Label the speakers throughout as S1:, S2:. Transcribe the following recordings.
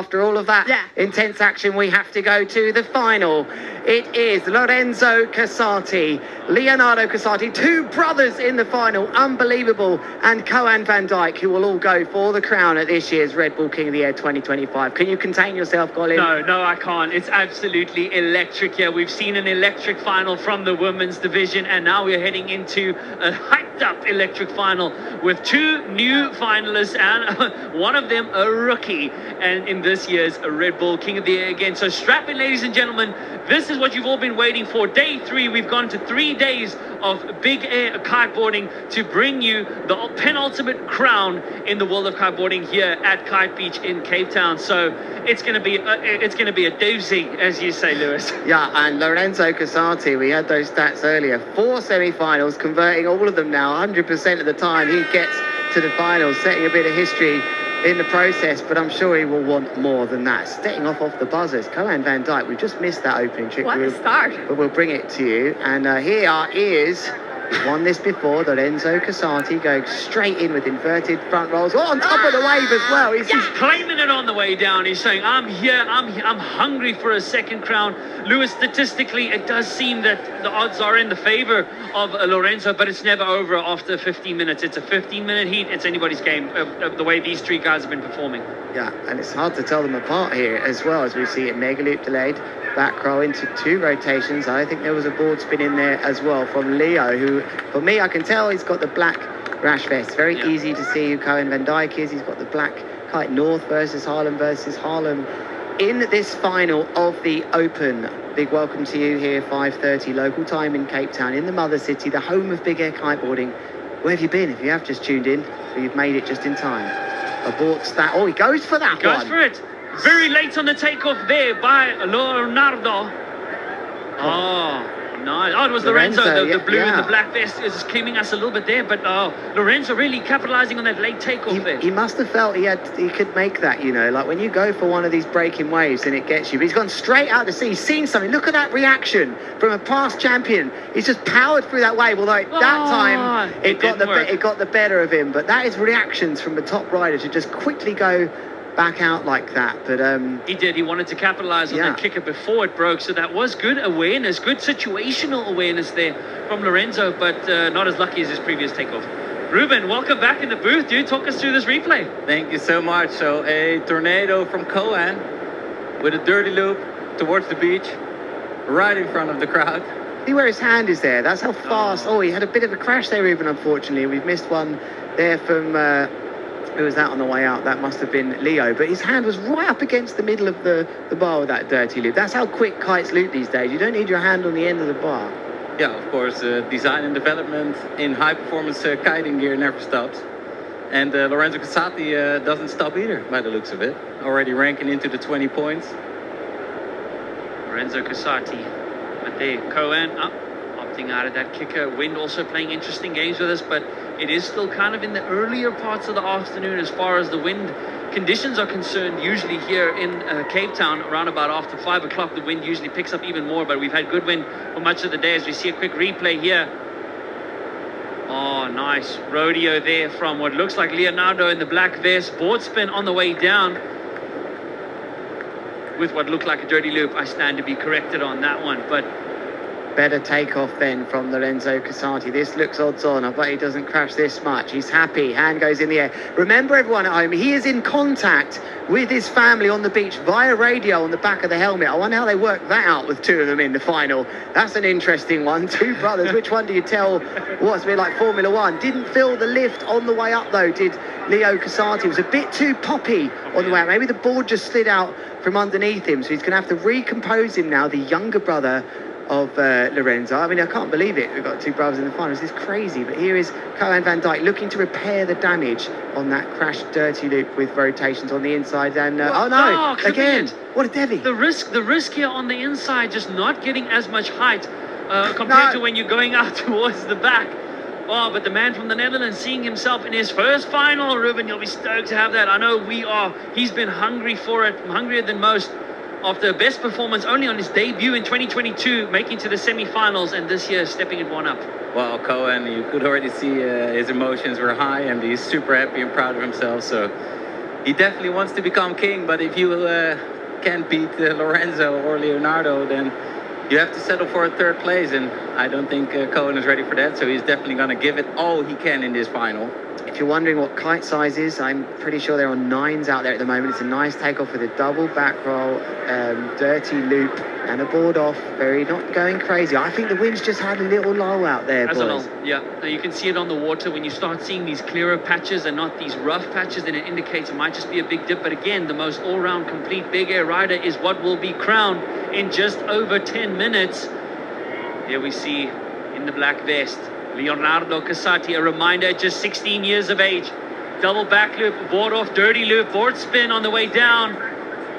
S1: After all of that intense action, we have to go to the final. It is Lorenzo Casati, Leonardo Casati, two brothers in the final, unbelievable, and Koan van Dijk, who will all go for the crown at this year's Red Bull King of the Air 2025. Can you contain yourself, Colin?
S2: No, I can't. It's absolutely electric here. We've seen an electric final from the women's division, and now we're heading into a hyped up electric final with two new finalists, and one of them a rookie, and in this year's Red Bull King of the Air again. So strap in, ladies and gentlemen. This is what you've all been waiting for. Day 3, we've gone to 3 days of big air kiteboarding to bring you the penultimate crown in the world of kiteboarding here at Kite Beach in Cavetown. So it's going to be a doozy, as you say, Lewis.
S1: Yeah, and Lorenzo Casati, we had those stats earlier. 4 semi-finals, converting all of them now. 100% of the time he gets to the finals, setting a bit of history in the process, but I'm sure he will want more than that. Setting off the buzzers, Koan van Dijk, we just missed that opening trick.
S3: What a start.
S1: But we'll bring it to you. And here is, he's won this before, Lorenzo Casati, going straight in with inverted front rolls. Oh, on top of the wave as well. He's
S2: claiming it on the way down. He's saying, I'm here, I'm hungry for a second crown. Lewis, statistically, it does seem that the odds are in the favor of Lorenzo, but it's never over after 15 minutes. It's a 15-minute heat. It's anybody's game, the way these three guys have been performing.
S1: Yeah, and it's hard to tell them apart here as well, as we see it mega loop delayed. Back roll into 2 rotations. I think there was a board spin in there as well from Leo, who, for me, I can tell he's got the black rash vest. Very easy to see who Koan van Dijk is. He's got the black kite North versus Haarlem in this final of the Open. Big welcome to you here, 5:30 local time in Cavetown, in the mother city, the home of big air kiteboarding. Where have you been? If you have just tuned in, or you've made it just in time. Aborts that. Oh, he goes for that one.
S2: Goes for it. Very late on the takeoff there by Leonardo. Oh, nice. Oh, it was Lorenzo, the blue and the black vest is claiming us a little bit there, but Lorenzo really capitalizing on that late takeoff there.
S1: He must have felt he could make that, you know, like when you go for one of these breaking waves and it gets you, but he's gone straight out to sea. He's seen something. Look at that reaction from a past champion. He's just powered through that wave, although that time it got the better of him, but that is reactions from the top rider to just quickly go back out like that. But
S2: he wanted to capitalize on that kicker before it broke, so that was good awareness, good situational awareness there from Lorenzo, but not as lucky as his previous takeoff. Ruben, welcome back in the booth, dude. Talk us through this replay.
S4: Thank you so much. So a tornado from Koan with a dirty loop towards the beach, right in front of the crowd.
S1: See where his hand is there? That's how fast. Oh, he had a bit of a crash there, Ruben, unfortunately. We've missed one there from who was that on the way out? That must have been Leo, but his hand was right up against the middle of the bar with that dirty loop. That's how quick kites loop these days. You don't need your hand on the end of the bar.
S4: Yeah, of course, design and development in high-performance kiting gear never stops. And Lorenzo Casati doesn't stop either, by the looks of it. Already ranking into the 20 points.
S2: Lorenzo Casati, but there, Koan opting out of that kicker. Wind also playing interesting games with us, but it is still kind of in the earlier parts of the afternoon as far as the wind conditions are concerned. Usually here in Cavetown, around about after 5 o'clock, the wind usually picks up even more, but we've had good wind for much of the day. As we see a quick replay here. Oh, nice rodeo there from what looks like Leonardo in the black vest. Board spin on the way down with what looked like a dirty loop. I stand to be corrected on that one, but
S1: better takeoff then from Lorenzo Casati. This looks odds on. I bet he doesn't crash this much. He's happy. Hand goes in the air. Remember, everyone at home, he is in contact with his family on the beach via radio on the back of the helmet. I wonder how they worked that out with 2 of them in the final. That's an interesting one. 2 brothers. Which one do you tell what's a bit like Formula One? Didn't feel the lift on the way up, though, did Leo Casati. It was a bit too poppy on the way up. Maybe the board just slid out from underneath him, so he's going to have to recompose him now, the younger brother of Lorenzo. I mean, I can't believe it. We've got 2 brothers in the finals. This is crazy. But here is Koan van Dijk looking to repair the damage on that crashed dirty loop with rotations on the inside. And oh no, again, what a devy.
S2: The risk here on the inside, just not getting as much height compared to when you're going out towards the back. Oh, but the man from the Netherlands seeing himself in his first final, Ruben, you'll be stoked to have that. I know we are. He's been hungry for it, hungrier than most. After best performance only on his debut in 2022, making to the semi-finals, and this year stepping it one up.
S4: Well, Koan, you could already see his emotions were high, and he's super happy and proud of himself. So he definitely wants to become king, but if you can't beat Lorenzo or Leonardo, then you have to settle for a third place, and I don't think Cohen is ready for that, so he's definitely going to give it all he can in this final.
S1: If you're wondering what kite size is, I'm pretty sure there are 9s out there at the moment. It's a nice takeoff with a double back roll, dirty loop, and a board off. Very not going crazy. I think the wind's just had a little lull out there,
S2: As
S1: boys.
S2: a lull, yeah. Now you can see it on the water. When you start seeing these clearer patches and not these rough patches, then it indicates it might just be a big dip. But again, the most all-round complete big air rider is what will be crowned in just over 10 minutes. Here we see in the black vest, Leonardo Casati, a reminder at just 16 years of age. Double back loop, board off, dirty loop, board spin on the way down.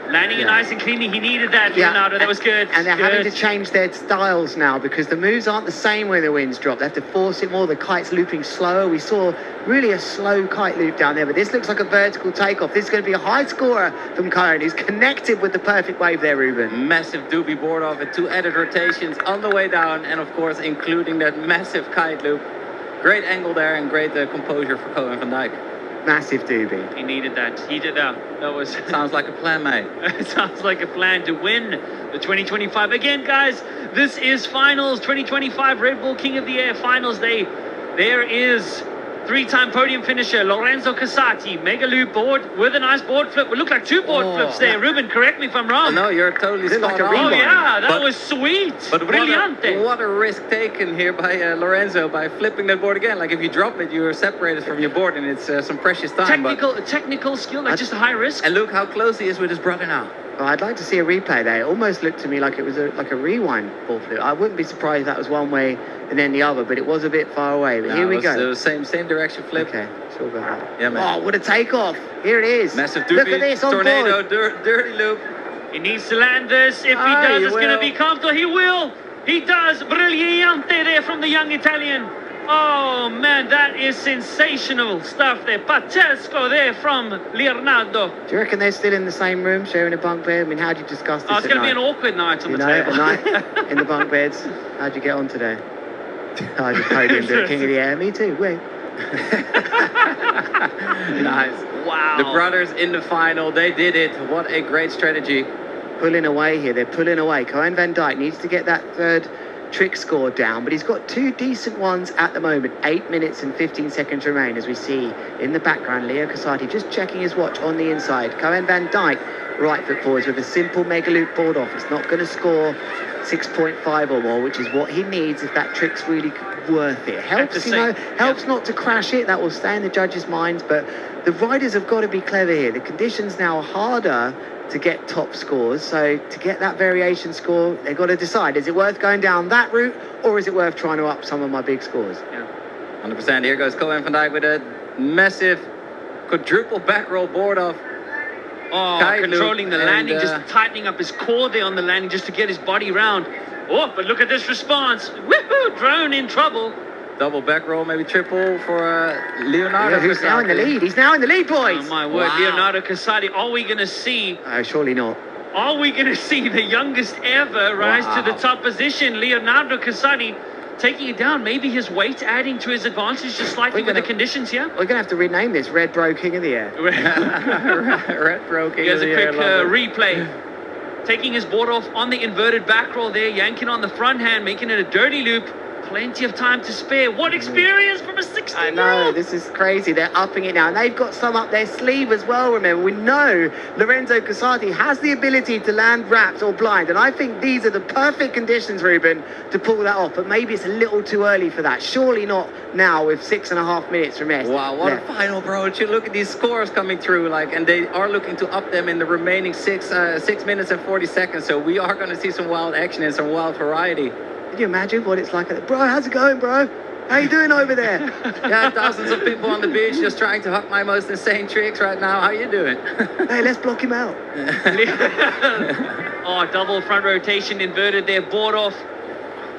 S2: Landing it nice and cleanly. He needed that, Leonardo. That was good.
S1: And they're having to change their styles now because the moves aren't the same when the winds drop. They have to force it more. The kite's looping slower. We saw really a slow kite loop down there, but this looks like a vertical takeoff. This is going to be a high scorer from Cohen. He's connected with the perfect wave there, Ruben.
S4: Massive doobie board off with 2 added rotations on the way down, and of course including that massive kite loop. Great angle there and great composure for Cohen van Dijk.
S1: Massive doobie.
S2: He needed that. He did that. That was...
S4: Sounds like a plan, mate.
S2: It sounds like a plan to win the 2025. Again, guys, this is finals. 2025 Red Bull King of the Air finals day. There is 3-time podium finisher Lorenzo Casati, mega loop board with a nice board flip. It looked like 2 board flips there. Ruben, correct me if I'm wrong.
S4: No, you're totally spot
S1: like a
S4: on.
S1: rewind.
S2: Oh yeah, that was sweet.
S4: But
S2: Brilliante.
S4: what a risk taken here by Lorenzo by flipping that board again. Like if you drop it, you're separated from your board, and it's some precious time.
S2: Technical skill, like just a high risk.
S4: And look how close he is with his brother now.
S1: Well, I'd like to see a replay there. It almost looked to me like it was like a rewind ball flip. I wouldn't be surprised if that was one way and then the other, but it was a bit far away. But here we go.
S4: It was same direction flip.
S1: Okay, sure about that.
S4: Yeah, man.
S1: Oh, what a takeoff. Here it is.
S4: Massive doobie,
S1: Look at this on
S4: tornado,
S1: board.
S4: dirty loop.
S2: He needs to land this. If he does, it's going to be comfortable. He will. He does. Brilliante there from the young Italian. Oh, man, that is sensational stuff there. Pazzesco there from Leonardo.
S1: Do you reckon they're still in the same room sharing a bunk bed? I mean, how'd you discuss this
S2: Oh, it's
S1: at
S2: going to be
S1: night?
S2: an awkward night on
S1: You
S2: the
S1: know,
S2: table.
S1: at night in the bunk beds. How'd you get on today? I just podiumed the King of the Air. Me too. Wait.
S4: Nice.
S2: Wow.
S4: The brothers in the final, they did it. What a great strategy.
S1: Pulling away here. They're pulling away. Cohen van Dijk needs to get that third trick score down, but he's got 2 decent ones at the moment. 8 minutes and 15 seconds remain, as we see in the background Leo Casati just checking his watch on the inside. Cohen van Dijk right foot forwards with a simple mega loop board off. It's not going to score 6.5 or more, which is what he needs if that trick's really worth it. Helps, helps not to crash it. That will stay in the judges' minds, but the riders have got to be clever here. The conditions now are harder to get top scores, so to get that variation score, they've got to decide, is it worth going down that route, or is it worth trying to up some of my big scores?
S2: Yeah.
S4: 100%. Here goes Cohen van Dijk with a massive quadruple back roll board off.
S2: Oh, controlling the landing, just tightening up his core there on the landing just to get his body round. Oh, but look at this response. Woohoo! Drone in trouble.
S4: Double back roll, maybe triple for Leonardo.
S1: Yeah, who's now in the lead? He's now in the lead, boys.
S2: Oh, my word.
S4: Wow.
S2: Leonardo Casati. Are we going to see...
S1: Surely not.
S2: Are we going to see the youngest ever rise to the top position? Leonardo Casati taking it down. Maybe his weight adding to his advantage just slightly with the conditions here.
S1: We're going to have to rename this Red Bro King of the Air.
S4: Red Bro King of the Air.
S2: Here's a quick replay. Taking his board off on the inverted back roll there, yanking on the front hand, making it a dirty loop. Plenty of time to spare. What experience from a 16-year-old?
S1: I know, this is crazy. They're upping it now. And they've got some up their sleeve as well, remember. We know Lorenzo Casati has the ability to land wraps or blind. And I think these are the perfect conditions, Ruben, to pull that off. But maybe it's a little too early for that. Surely not now with 6.5 minutes remaining.
S4: Wow, what a final, bro. You look at these scores coming through, and they are looking to up them in the remaining 6 minutes and 40 seconds. So we are going to see some wild action and some wild variety.
S1: Can you imagine what it's like? Bro, how's it going, bro? How you doing over there?
S4: Yeah, thousands of people on the beach just trying to huck my most insane tricks right now. How you doing?
S1: Hey, let's block him out.
S2: Oh, double front rotation inverted there, board off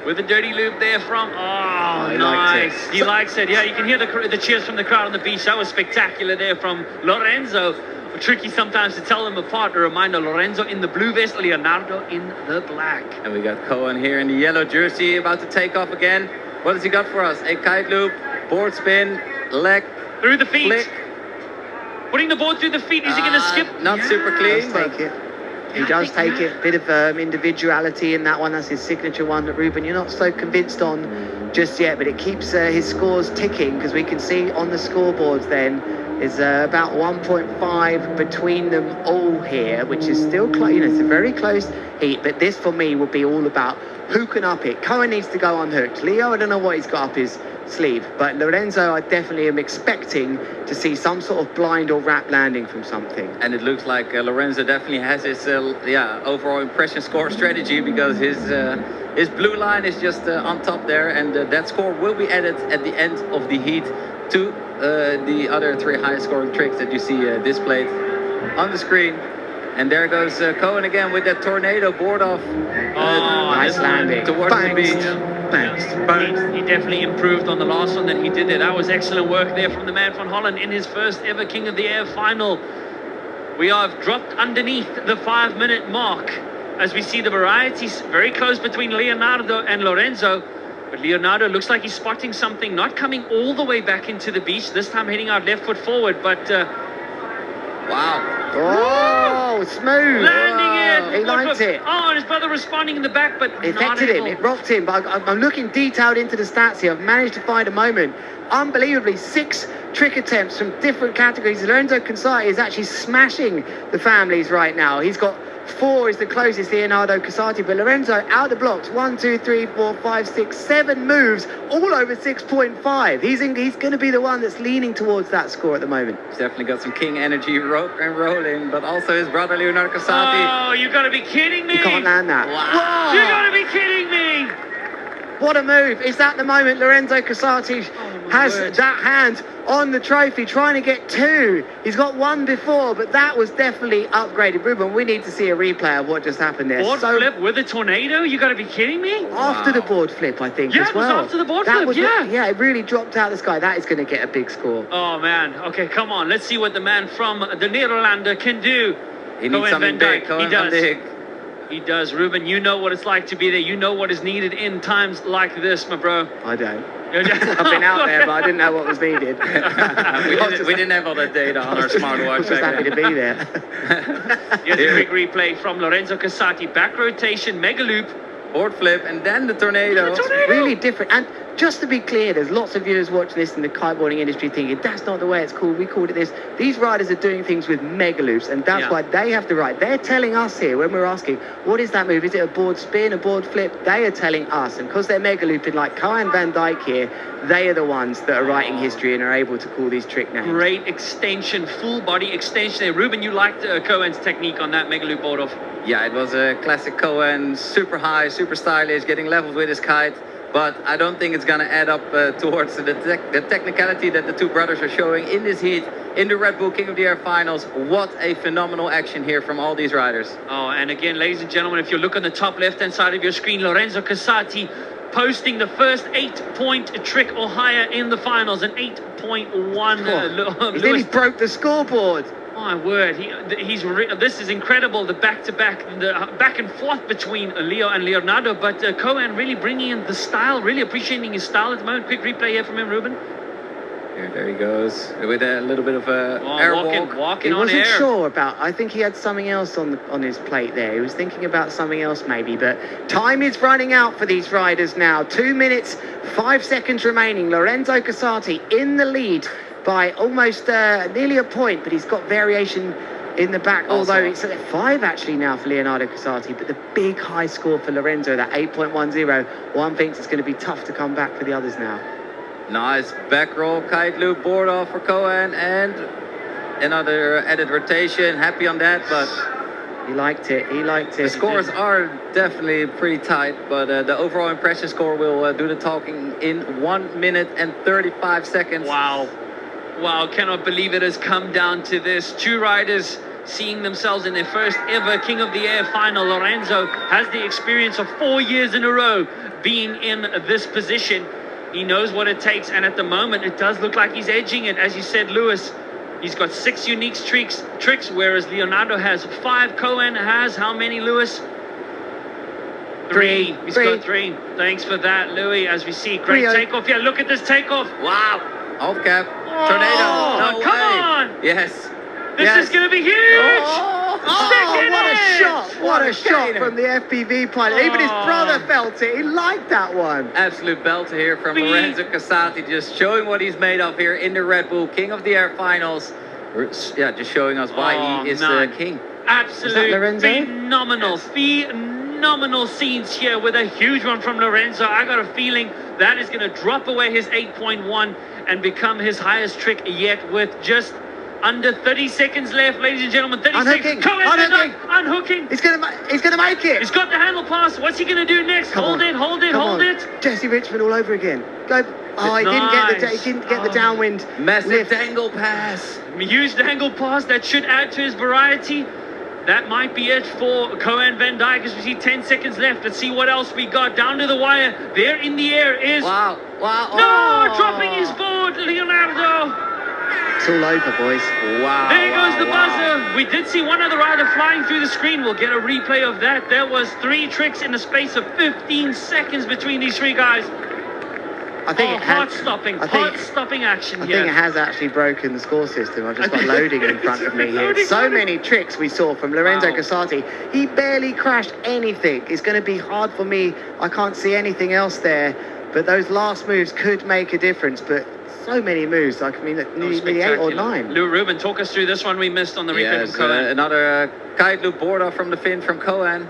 S2: with a dirty loop there from. Oh, nice. He likes it. Yeah, you can hear the cheers from the crowd on the beach. That was spectacular there from Lorenzo. Tricky sometimes to tell them apart. A reminder, Lorenzo in the blue vest, Leonardo in the black.
S4: And we got Cohen here in the yellow jersey about to take off again. What has he got for us? A kite loop, board spin, leg,
S2: through the feet.
S4: flick.
S2: Putting the board through the feet. Is he going to skip?
S4: Not super clean,
S1: Does
S4: but
S1: take it. He
S2: Yeah, I
S1: does
S2: think
S1: take it. Bit of individuality in that one. That's his signature one. That Ruben, you're not so convinced on just yet, but it keeps his scores ticking, because we can see on the scoreboards then is about 1.5 between them all here, which is still close. You know, it's a very close heat. But this for me will be all about who can up it. Cohen needs to go unhooked. Leo, I don't know what he's got up his sleeve, but Lorenzo, I definitely am expecting to see some sort of blind or wrap landing from something.
S4: and it looks like Lorenzo definitely has his overall impression score strategy, because his blue line is just on top there, and that score will be added at the end of the heat to the other 3 highest scoring tricks that you see displayed on the screen. And there goes Cohen again with that tornado board off.
S1: Nice landing.
S4: Towards the beach.
S1: Bounced.
S2: He definitely improved on the last one that he did there. That was excellent work there from the man from Holland in his first ever King of the Air final. We have dropped underneath the 5-minute mark as we see the varieties very close between Leonardo and Lorenzo. But Leonardo looks like he's spotting something, not coming all the way back into the beach, this time heading out left foot forward, but
S4: Wow.
S1: Oh, smooth.
S2: landing it.
S1: He liked it.
S2: Oh, and his brother responding in the back, but
S1: It
S2: not
S1: affected him,
S2: able.
S1: it rocked him, but I'm looking detailed into the stats here. I've managed to find a moment. Unbelievably, 6 trick attempts from different categories. Lorenzo Casati is actually smashing the families right now. He's got 4 is the closest, Leonardo Casati, but Lorenzo out the blocks. 1, 2, 3, 4, 5, 6, 7 moves, all over 6.5. He's going to be the one that's leaning towards that score at the moment.
S4: He's definitely got some king energy rock and rolling, but also his brother Leonardo Casati.
S2: Oh, you gotta be kidding me.
S1: You can't land that.
S4: Wow.
S2: You gotta be kidding me.
S1: What a move. It's at the moment Lorenzo Casati has
S2: word.
S1: that hand on the trophy, trying to get 2. He's got 1 before, but that was definitely upgraded. Ruben, we need to see a replay of what just happened there.
S2: Board flip with a tornado? You gotta be kidding me.
S1: After the
S4: Wow.
S1: board flip, I think,
S2: Yeah,
S1: as
S2: it was
S1: well.
S2: after the board
S1: That
S2: flip,
S1: was
S2: yeah.
S1: Yeah, it really dropped out of the sky. That is going to get a big score.
S2: Oh man, okay, come on. Let's see what the man from the Nederlander can do.
S4: He needs
S2: Cohen
S4: something
S2: van
S4: big.
S2: Dijk,
S4: Cohen
S2: he
S4: van
S2: does.
S4: Dijk.
S2: He does. Ruben, you know what it's like to be there. You know what is needed in times like this, my bro.
S1: I don't. I've been out there, but I didn't know what was needed.
S4: we didn't have all that data on our
S1: I
S4: smartwatch.
S1: was just
S4: back
S1: happy
S4: then.
S1: to be there.
S2: Here's a quick replay from Lorenzo Casati. Back rotation, mega loop.
S4: Board flip and then the tornado.
S2: The tornado.
S1: Really different. And just to be clear, there's lots of viewers watching this in the kiteboarding industry thinking that's not the way it's called. We called it this. These riders are doing things with mega loops, and that's
S2: Yeah.
S1: why they have the right. They're telling us here when we're asking, what is that move? Is it a board spin, a board flip? They are telling us, and because they're mega looping like Cohen van Dijk here, they are the ones that are writing history and are able to call these trick names.
S2: Great extension, full body extension there. Ruben, you liked Cohen's technique on that mega loop board off.
S4: Yeah, it was a classic Cohen, super high, super stylish, getting leveled with his kite. But I don't think it's going to add up towards the technicality that the 2 brothers are showing in this heat, in the Red Bull King of the Air finals. What a phenomenal action here from all these riders.
S2: Oh, and again, ladies and gentlemen, if you look on the top left-hand side of your screen, Lorenzo Casati posting the first 8-point trick or higher in the finals, an 8.1.
S1: He nearly broke the scoreboard.
S2: My word, this is incredible, the back-to-back, the back and forth between Leo and Leonardo, but Cohen really bringing in the style, really appreciating his style at the moment. Quick replay here from him, Ruben.
S4: Here, there he goes with a little bit of a air walk.
S2: Walking
S1: He
S2: on
S1: wasn't
S2: air.
S1: sure about. I think he had something else on his plate there. He was thinking about something else maybe. But time is running out for these riders now. 2 minutes, 5 seconds remaining. Lorenzo Casati in the lead by almost nearly a point, but he's got variation in the back.
S4: Also,
S1: although it's at 5 actually now for Leonardo Casati. But the big high score for Lorenzo, that 8.10. One thinks it's going to be tough to come back for the others now.
S4: Nice back roll, kite loop, board off for Cohen, and another added rotation. Happy on that, but
S1: He liked it. He liked it.
S4: the scores are definitely pretty tight. But the overall impression score will do the talking in 1 minute and 35 seconds.
S2: Wow. Wow, cannot believe it has come down to this. 2 riders seeing themselves in their first ever King of the Air final. Lorenzo has the experience of 4 years in a row being in this position. He knows what it takes, and at the moment, it does look like he's edging it. As you said, Lewis, he's got 6 unique tricks, whereas Leonardo has 5. Cohen has how many, Lewis? 3. He's got 3. Thanks for that, Louis. As we see, great
S1: 3-0.
S2: takeoff. Yeah, look at this takeoff.
S4: Wow. Off cap.
S2: Oh,
S4: Tornado. No
S2: come
S4: way.
S2: on.
S4: Yes.
S2: This
S1: Yes.
S2: is going to be huge.
S1: Oh, what a shot! What a shot
S4: gainer.
S1: from the FPV pilot. Even his brother felt it. He liked that one.
S4: Absolute belter here from
S2: Beep.
S4: Lorenzo Casati, just showing what he's made of here in the Red Bull King of the Air finals. Yeah, just showing us why he is the king.
S2: Absolute
S1: Lorenzo?
S2: phenomenal, phenomenal scenes here with a huge one from Lorenzo. I got a feeling that is going to drop away his 8.1 and become his highest trick yet with just under 30 seconds left, ladies and gentlemen. 30
S1: Unhooking,
S2: seconds.
S1: unhooking.
S2: Unhooking.
S1: He's gonna make it.
S2: He's got the handle pass. What's he going to do next?
S1: Come
S2: Hold
S1: on.
S2: it, hold it,
S1: Come
S2: hold
S1: on.
S2: it.
S1: Jesse Richmond all over again. Go. Oh, he
S2: Nice.
S1: didn't get the downwind.
S4: Massive
S1: lift.
S4: dangle pass.
S2: Huge dangle pass that should add to his variety. That might be it for Cohen Van Dyke as we see 10 seconds left. Let's see what else we got. Down to the wire. There in the air is...
S4: Wow.
S2: No! Dropping his board, Leonardo.
S1: It's all over, boys.
S4: Wow.
S2: There goes the buzzer. We did see one other rider flying through the screen. We'll get a replay of that. There was 3 tricks in the space of 15 seconds between these 3 guys.
S1: I think
S2: heart-stopping action
S1: I
S2: here.
S1: think it has actually broken the score system. I've just got loading in front of me here. So many tricks we saw from Lorenzo Casati. He barely crashed anything. It's going to be hard for me. I can't see anything else there. But those last moves could make a difference. But so many moves. Like, I mean, nearly 8 or 9.
S2: Lou Ruben, talk us through this one we missed on the replay from Cohen.
S4: Another kite loop board off from the fin from Cohen.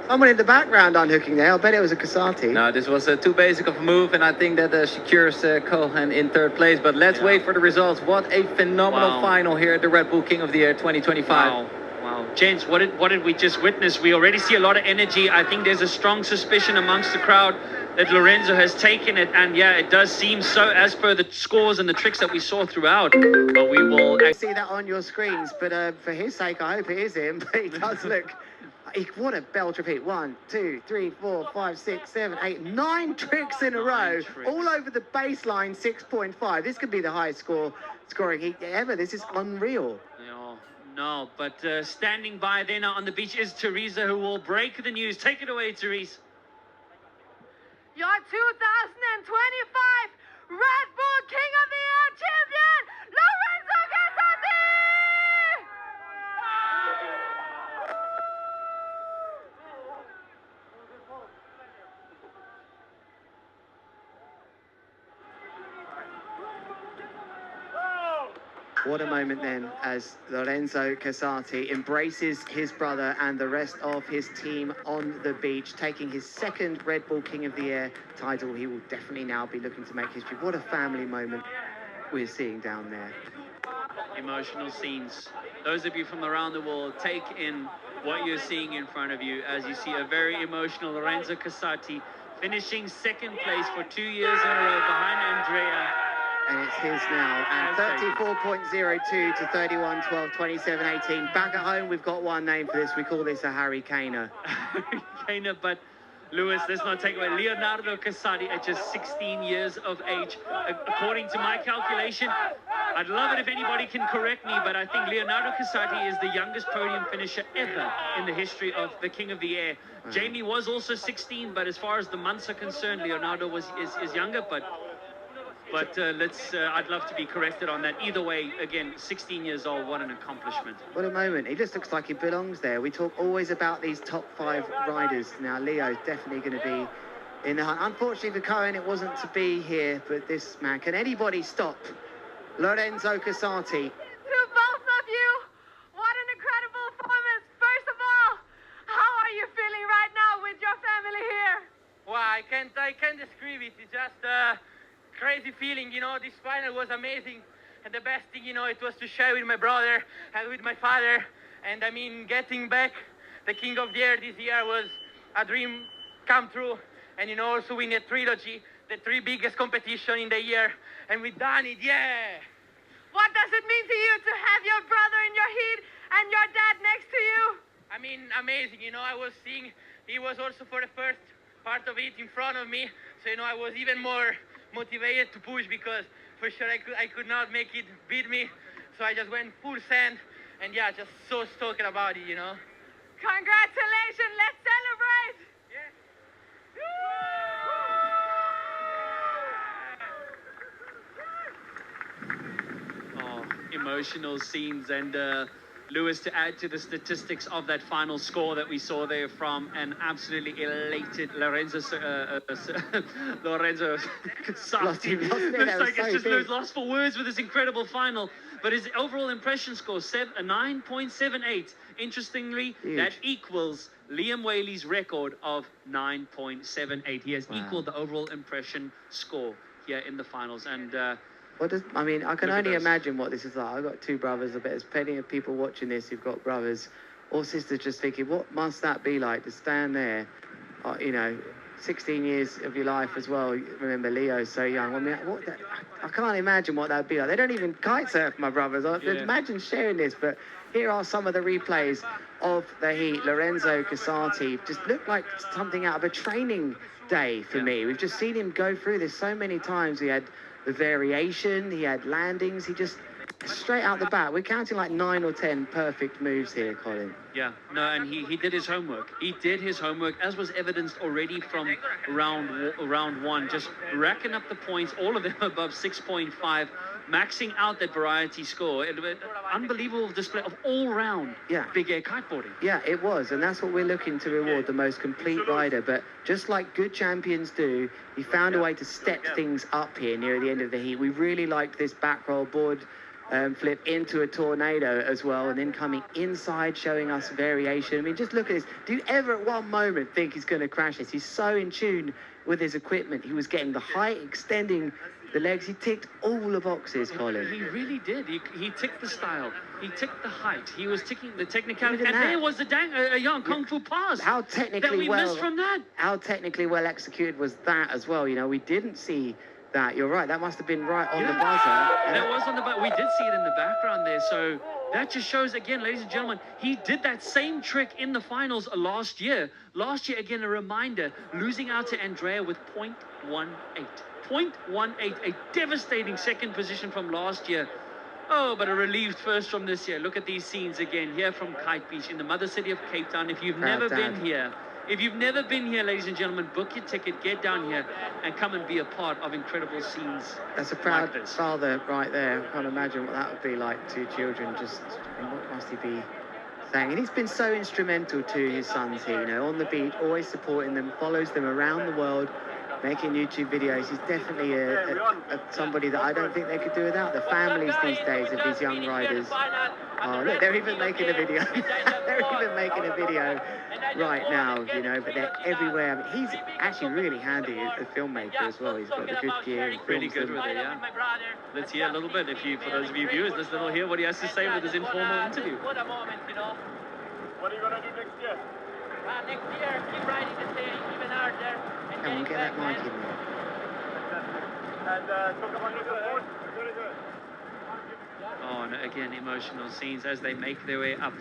S1: Someone in the background unhooking there. I bet it was a Casati.
S4: No, this was too basic of a move, and I think that secures Cohen in 3rd place. But let's wait for the results. What a phenomenal final here at the Red Bull King of the Air 2025.
S2: Wow. Gents, what did we just witness? We already see a lot of energy. I think there's a strong suspicion amongst the crowd that Lorenzo has taken it. And yeah, it does seem so as per the scores and the tricks that we saw throughout. But we will...
S1: see that on your screens, but for his sake, I hope it is him. But he does look... What a belt repeat. 1, 2, 3, 4, 5, 6, 7, 8, 9 tricks in a row. All over the baseline, 6.5. This could be the highest scoring ever. This is unreal.
S2: No, but standing by there now on the beach is Tarifa, who will break the news. Take it away, Tarifa.
S3: Your 2025 Red Bull King of the Air champion, Lorenzo Casati!
S1: What a moment then as Lorenzo Casati embraces his brother and the rest of his team on the beach, taking his 2nd Red Bull King of the Air title. He will definitely now be looking to make history. What a family moment we're seeing down there.
S2: Emotional scenes. Those of you from around the world, take in what you're seeing in front of you as you see a very emotional Lorenzo Casati finishing 2nd place for 2 years in a row behind Andrea.
S1: And it's his now, and 34.02 to 31.12, 27.18. Back at home, we've got one name for this. We call this a hurricaner.
S2: Hurricaner, but Lewis, let's not take away Leonardo Casati at just 16 years of age. According to my calculation, I'd love it if anybody can correct me, but I think Leonardo Casati is the youngest podium finisher ever in the history of the King of the Air. Jamie was also 16, but as far as the months are concerned, Leonardo is younger, but I'd love to be corrected on that. Either way, again, 16 years old, what an accomplishment.
S1: What a moment. He just looks like he belongs there. We talk always about these top 5 riders. Now, Leo's definitely going to be in the hunt. Unfortunately for Cohen, it wasn't to be here, but this man, can anybody stop Lorenzo Casati?
S3: To both of you, what an incredible performance. First of all, how are you feeling right now with your family here?
S5: Well, I can't describe it. It's just crazy feeling, this final was amazing, and the best thing, it was to share with my brother and with my father, and I mean, getting back the King of the Air this year was a dream come true, and also win a trilogy, the 3 biggest competition in the year, and we done it, yeah!
S3: What does it mean to you to have your brother in your heat and your dad next to you?
S5: I mean, amazing, I was seeing, he was also for the first part of it in front of me, so I was even more motivated to push, because for sure I could not make it beat me, so I just went full send, and yeah, just so stoked about it,
S3: Congratulations, let's celebrate!
S2: emotional scenes. And Lewis, to add to the statistics of that final score that we saw there from an absolutely elated Lorenzo Casati. Looks like it's just lost for words with this incredible final. But his overall impression score, a 9.78. Interestingly,
S1: Huge.
S2: that equals Liam Whaley's record of 9.78. He has equaled the overall impression score here in the finals. And
S1: I can
S2: Look at
S1: only
S2: those.
S1: imagine what this is like. I've got two brothers. I bet there's plenty of people watching this who've got brothers or sisters just thinking, what must that be like to stand there, 16 years of your life as well. Remember, Leo's so young. I mean, I can't imagine what that would be like. They don't even kite surf, my brothers. Imagine sharing this, but here are some of the replays of the heat. Lorenzo Casati just looked like something out of a training day for me. We've just seen him go through this so many times. He had the variation, he had landings, he just straight out the bat. We're counting like 9 or 10 perfect moves here, Colin.
S2: Yeah, no, and he did his homework. He did his homework, as was evidenced already from round one, just racking up the points, all of them above 6.5, maxing out that variety score. Unbelievable display of all-round big air kiteboarding.
S1: Yeah, it was, and that's what we're looking to reward, the most complete rider. But just like good champions do, he found a way to step things up here near the end of the heat. We really liked this back roll board flip into a tornado as well, and then coming inside, showing us variation. I mean, just look at this. Do you ever at one moment think he's going to crash this? He's so in tune with his equipment. He was getting the height, extending the legs. He ticked all the boxes, Colin.
S2: He really did. He ticked the style. He ticked the height. He was ticking the technicality. And
S1: that.
S2: there was the young Kung Fu pass.
S1: How technically
S2: that we missed from that.
S1: How technically well executed was that as well? You know, we didn't see that. You're right. That must have been right on the buzzer.
S2: That was on the buzzer. We did see it in the background there. So that just shows, again, ladies and gentlemen, he did that same trick in the finals last year. Last year, again, a reminder, losing out to Andrea with 0.18. 0.18, a devastating second position from last year. Oh, but a relieved first from this year. Look at these scenes again here from Kite Beach in the mother city of Cape Town. If you've never been here, ladies and gentlemen, book your ticket, get down here and come and be a part of incredible scenes.
S1: That's a proud father right there. I can't imagine what that would be like to children. Just, what must he be saying? And he's been so instrumental to his sons here, you know, on the beach, always supporting them, follows them around the world, making YouTube videos. He's definitely somebody that I don't think they could do without. The families these days of these young riders. Oh, look, they're even making a video. They're even making a video right now, you know, but they're everywhere. I mean, he's actually really handy as a filmmaker as well. He's got the good gear.
S2: Pretty good with it, yeah. Let's hear a little bit. For those of you viewers, let's hear what he has to say with his informal interview.
S5: What a moment, you know. What are you going to do next year? Next year, keep riding the same, even harder.
S1: Come on, get that mic in there.
S5: And talk about your support.
S2: Oh, and again, emotional scenes as they make their way up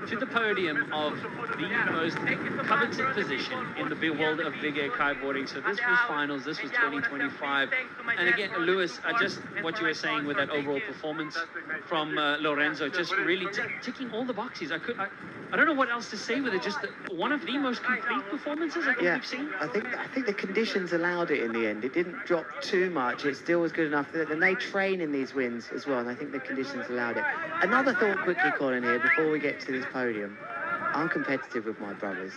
S2: to the podium of the most coveted position in the big world of big air kiteboarding. So this was finals, this was 2025. And again, Lewis, just what you were saying with that overall performance from Lorenzo, just really ticking all the boxes. I don't know what else to say with it. Just one of the most complete performances I think we've seen.
S1: I think the conditions allowed it in the end. It didn't drop too much. It still was good enough. And they train in these wins as well. And I think the conditions allowed it. Another thought quickly, Colin, here before we get to this podium. I'm competitive with my brothers.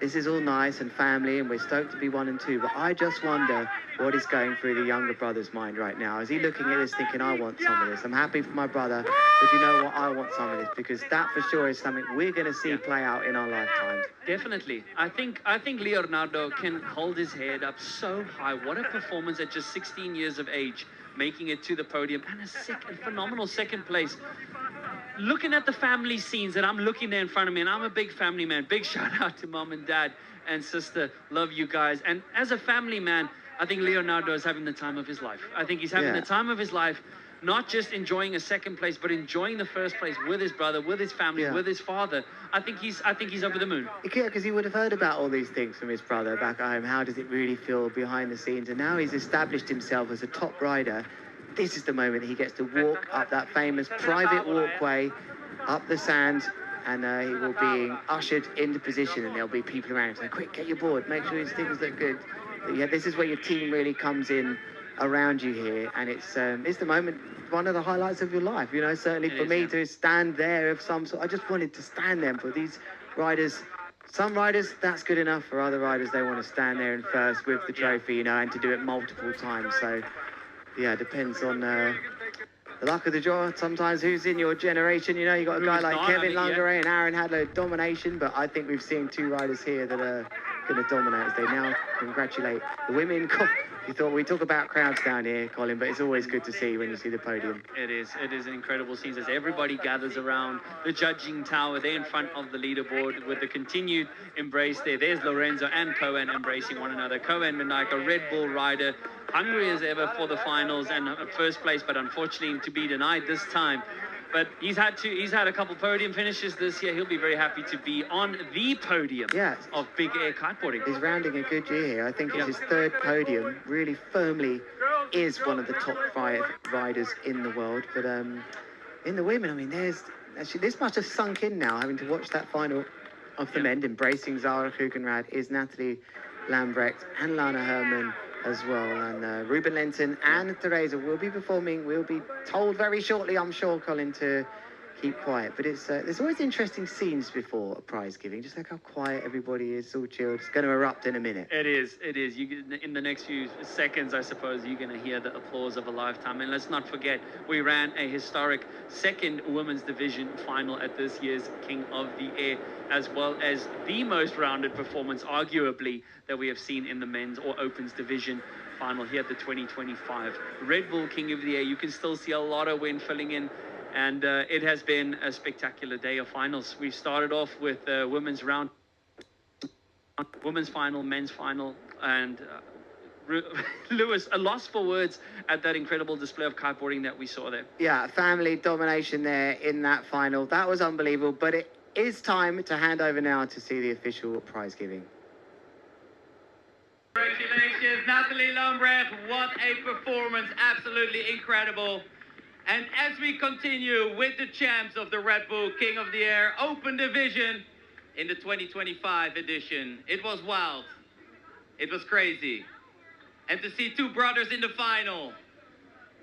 S1: This is all nice and family, and we're stoked to be 1 and 2, but I just wonder what is going through the younger brother's mind right now. Is he looking at this thinking, I want some of this? I'm happy for my brother, but you know what? I want some of this, because that for sure is something we're going to see play out in our lifetimes.
S2: Definitely. I think Leonardo can hold his head up so high. What a performance at just 16 years of age, making it to the podium, and a phenomenal second place. Looking at the family scenes, and I'm looking there in front of me, and I'm a big family man. Big shout out to mom and dad and sister. Love you guys. And as a family man, I think Leonardo is having the time of his life. I think he's having the time of his life, not just enjoying a second place, but enjoying the first place with his brother, with his family, with his father. I think he's over the moon.
S1: Yeah, because he would have heard about all these things from his brother back home. How does it really feel behind the scenes? And now he's established himself as a top rider. This is the moment he gets to walk up that famous private walkway, up the sand, and he will be ushered into position, and there'll be people around saying, quick, get your board, make sure his things look good. Yeah, this is where your team really comes in around you here, and it's the moment, one of the highlights of your life. You know, certainly
S2: It
S1: for
S2: is,
S1: me
S2: yeah.
S1: to stand there of some sort. I just wanted to stand there. For these riders, some riders that's good enough. For other riders, they want to stand there in first with the trophy, you know, and to do it multiple times. So yeah, it depends on the luck of the draw. Sometimes who's in your generation, you know, you got a guy
S2: Who's
S1: like
S2: not, I
S1: Kevin
S2: mean, yeah.
S1: Langare and Aaron Hadlow domination, but I think we've seen two riders here that are going to dominate as they now congratulate the women. You thought we talk about crowds down here, Colin, but it's always good to see when you see the podium.
S2: It is an incredible scene as everybody gathers around the judging tower. They're in front of the leaderboard with the continued embrace there. There's Lorenzo and Cohen embracing one another. Cohen Menike, a Red Bull rider, hungry as ever for the finals and first place, but unfortunately to be denied this time. But he's had a couple podium finishes this year. He'll be very happy to be on the podium of big air kiteboarding.
S1: He's rounding a good year here. I think it's his third podium. Really firmly is one of the top 5 riders in the world. But in the women, I mean, there's actually this much have sunk in now. Having to watch that final of the men, embracing Zara Kukenrad, is Natalie Lambrecht and Lana Herman as well, and Ruben Lenton and Teresa will be performing. We'll be told very shortly, I'm sure, Colin, to keep quiet. But it's there's always interesting scenes before a prize giving, just like how quiet everybody is, all chilled. It's going to erupt in a minute.
S2: It is. In the next few seconds, I suppose, you're going to hear the applause of a lifetime. And let's not forget, we ran a historic second women's division final at this year's King of the Air, as well as the most rounded performance, arguably, that we have seen in the men's or opens division final here at the 2025 Red Bull King of the Air. You can still see a lot of wind filling in, and it has been a spectacular day of finals. We started off with women's final, men's final, and Lewis, a loss for words at that incredible display of kiteboarding that we saw there.
S1: Yeah, family domination there in that final. That was unbelievable, but it is time to hand over now to see the official prize giving.
S5: Congratulations, Natalie Lambrecht. What a performance. Absolutely incredible. And as we continue with the champs of the Red Bull King of the Air Open Division in the 2025 edition, it was wild. It was crazy. And to see two brothers in the final,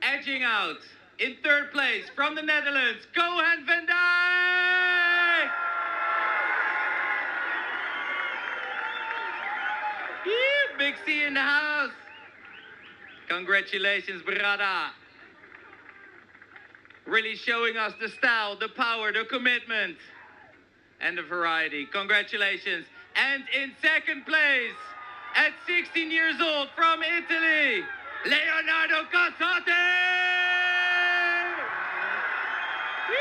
S5: edging out in third place from the Netherlands, Cohen van Dijk! Yeah, Big C in the house. Congratulations, brother. Really showing us the style, the power, the commitment, and the variety. Congratulations. And in second place, at 16 years old, from Italy, Leonardo Casati! Woo!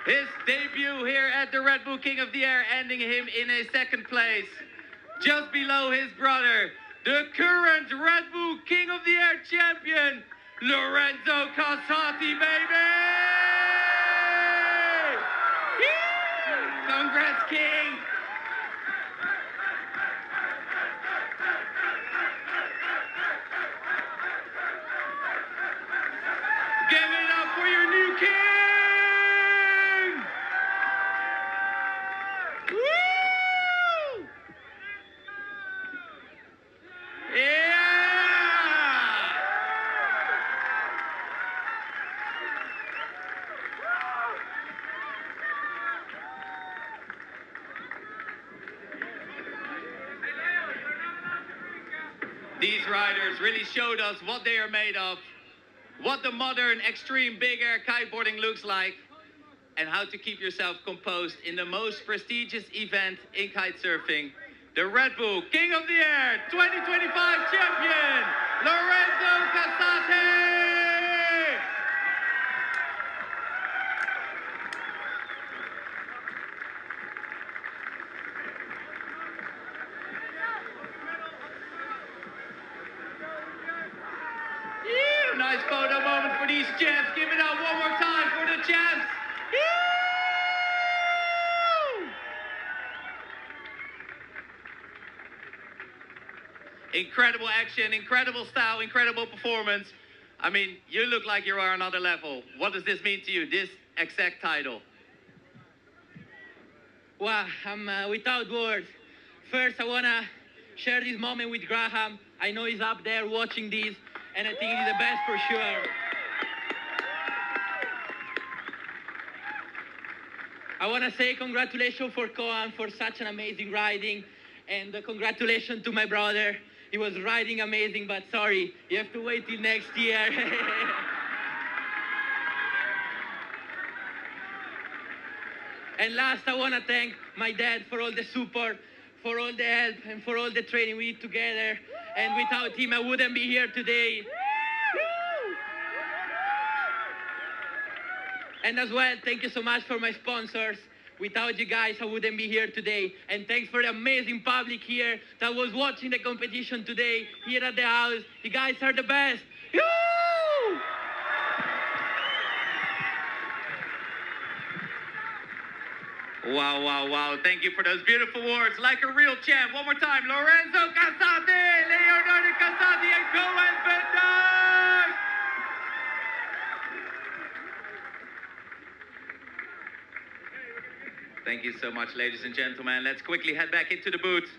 S5: His debut here at the Red Bull King of the Air, ending him in a second place, just below his brother, the current Red Bull King of the Air champion, Lorenzo Casati, baby! Congrats, King! Give it up for your new king! Woo! Yeah! These riders really showed us what they are made of, what the modern extreme big air kiteboarding looks like, and how to keep yourself composed in the most prestigious event in kitesurfing, the Red Bull King of the Air 2025 champion, Lorenzo Casati! Yeah, nice photo moment for these champs. Give it up one more time for the champs. Incredible action, incredible style, incredible performance. I mean, you look like you are on another level. What does this mean to you, this exact title?
S6: Wow, I'm without words. First, I wanna
S5: share this moment with Graham. I know he's up there watching this, and I think he's the best for sure. I want to say congratulations for Koan for such an amazing riding, and congratulations to my brother. He was riding amazing, but sorry, you have to wait till next year. And last, I want to thank my dad for all the support, for all the help, and for all the training we did together. And without him, I wouldn't be here today. And as well, thank you so much for my sponsors. Without you guys, I wouldn't be here today. And thanks for the amazing public here that was watching the competition today here at the house. You guys are the best. Woo!
S4: Wow, wow, wow. Thank you for those beautiful words. Like a real champ. One more time. Lorenzo Casati, Leonardo Casati, and Koen van Dijk. Thank you so much, ladies and gentlemen. Let's quickly head back into the booth.